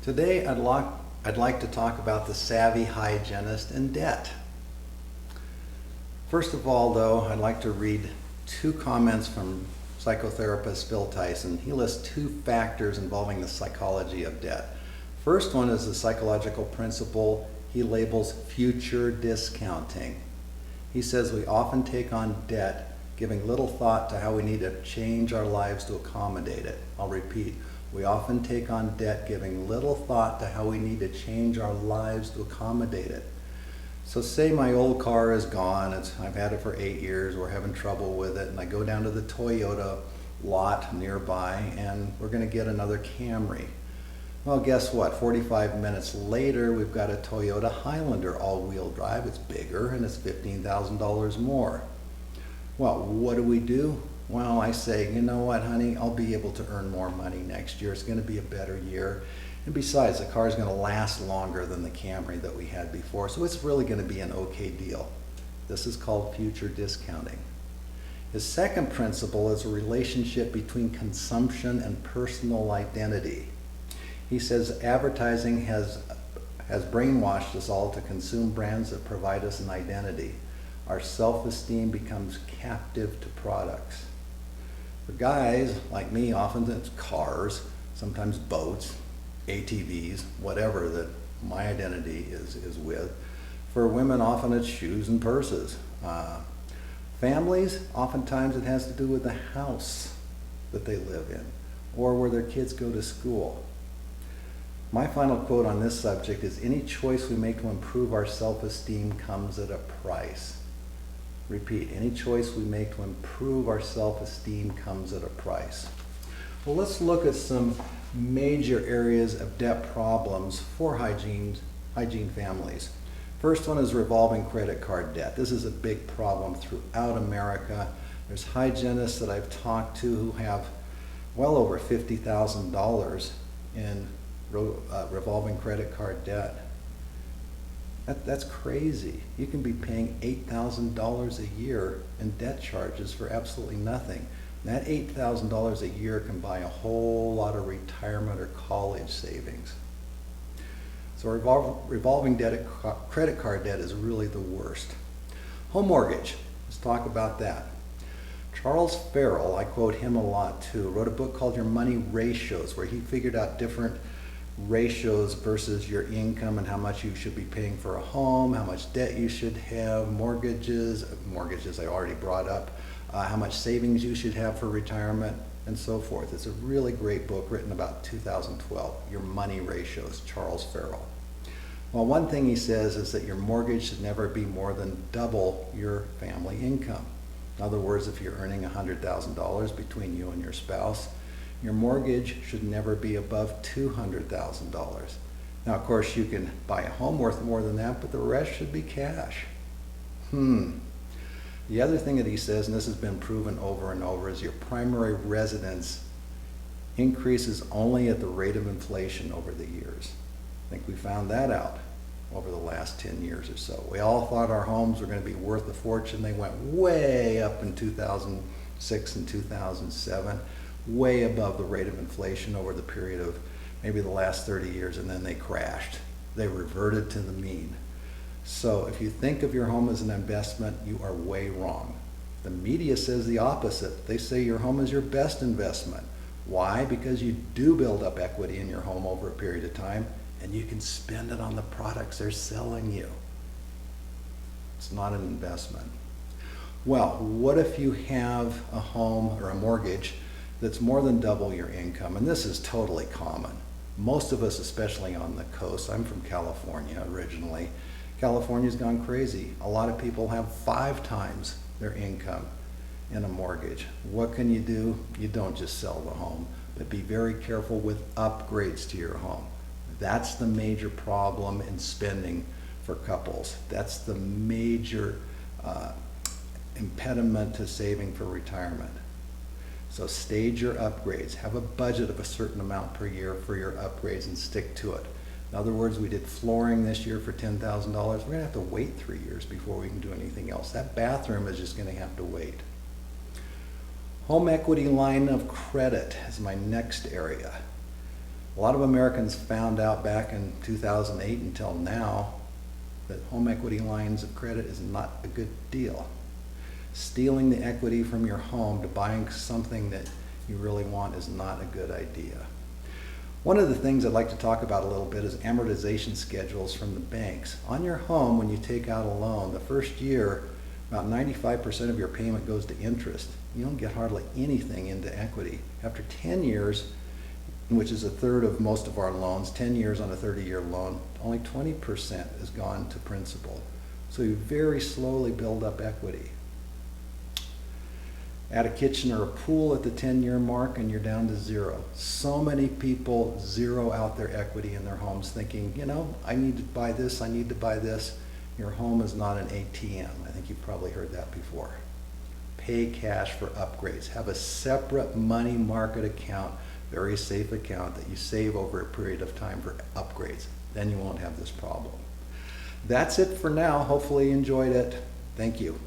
Today I'd like to talk about the savvy hygienist and debt. First of all, though, I'd like to read two comments from psychotherapist Phil Tyson. He lists two factors involving the psychology of debt. First one is the psychological principle he labels future discounting. He says we often take on debt giving little thought to how we need to change our lives to accommodate it. I'll repeat. We often take on debt giving little thought to how we need to change our lives to accommodate it. So say my old car is gone, I've had it for 8 years, we're having trouble with it, and I go down to the Toyota lot nearby and we're going to get another Camry. Well, guess what? 45 minutes later, we've got a Toyota Highlander all-wheel drive. It's bigger and it's $15,000 more. Well, what do? Well, I say, you know what, honey, I'll be able to earn more money next year. It's going to be a better year. And besides, the car is going to last longer than the Camry that we had before, so it's really going to be an okay deal. This is called future discounting. His second principle is a relationship between consumption and personal identity. He says advertising has brainwashed us all to consume brands that provide us an identity. Our self-esteem becomes captive to products. For guys like me, often it's cars, sometimes boats, ATVs, whatever that my identity is with. For women, often it's shoes and purses. Families, oftentimes it has to do with the house that they live in or where their kids go to school. My final quote on this subject is, any choice we make to improve our self-esteem comes at a price. Repeat, any choice we make to improve our self-esteem comes at a price. Well, let's look at some major areas of debt problems for hygiene families. First one is revolving credit card debt. This is a big problem throughout America. There's hygienists that I've talked to who have well over $50,000 in revolving credit card debt. That's crazy. You can be paying $8,000 a year in debt charges for absolutely nothing. And that $8,000 a year can buy a whole lot of retirement or college savings. So revolving credit card debt is really the worst. Home mortgage, let's talk about that. Charles Farrell, I quote him a lot too, wrote a book called Your Money Ratios, where he figured out different ratios versus your income and how much you should be paying for a home, how much debt you should have, mortgages I already brought up, how much savings you should have for retirement, and so forth. It's a really great book written about 2012, Your Money Ratios, Charles Farrell. Well, one thing he says is that your mortgage should never be more than double your family income. In other words, if you're earning $100,000 between you and your spouse, your mortgage should never be above $200,000. Now, of course, you can buy a home worth more than that, but the rest should be cash. The other thing that he says, and this has been proven over and over, is your primary residence increases only at the rate of inflation over the years. I think we found that out over the last 10 years or so. We all thought our homes were going to be worth a fortune. They went way up in 2006 and 2007. Way above the rate of inflation over the period of maybe the last 30 years, and then they crashed. They reverted to the mean. So if you think of your home as an investment, you are way wrong. The media says the opposite. They say your home is your best investment. Why? Because you do build up equity in your home over a period of time, and you can spend it on the products they're selling you. It's not an investment. Well, what if you have a home or a mortgage that's more than double your income? And this is totally common. Most of us, especially on the coast, I'm from California originally. California's gone crazy. A lot of people have 5 times their income in a mortgage. What can you do? You don't just sell the home, but be very careful with upgrades to your home. That's the major problem in spending for couples. That's the major impediment to saving for retirement. So stage your upgrades. Have a budget of a certain amount per year for your upgrades and stick to it. In other words, we did flooring this year for $10,000. We're going to have to wait 3 years before we can do anything else. That bathroom is just going to have to wait. Home equity line of credit is my next area. A lot of Americans found out back in 2008 until now that home equity lines of credit is not a good deal. Stealing the equity from your home to buying something that you really want is not a good idea. One of the things I'd like to talk about a little bit is amortization schedules from the banks. On your home, when you take out a loan, the first year, about 95% of your payment goes to interest. You don't get hardly anything into equity. After 10 years, which is a third of most of our loans, 10 years on a 30-year loan, only 20% has gone to principal. So you very slowly build up equity. Add a kitchen or a pool at the 10-year mark and you're down to zero. So many people zero out their equity in their homes thinking, you know, I need to buy this, I need to buy this. Your home is not an ATM. I think you've probably heard that before. Pay cash for upgrades. Have a separate money market account, very safe account that you save over a period of time for upgrades. Then you won't have this problem. That's it for now. Hopefully you enjoyed it. Thank you.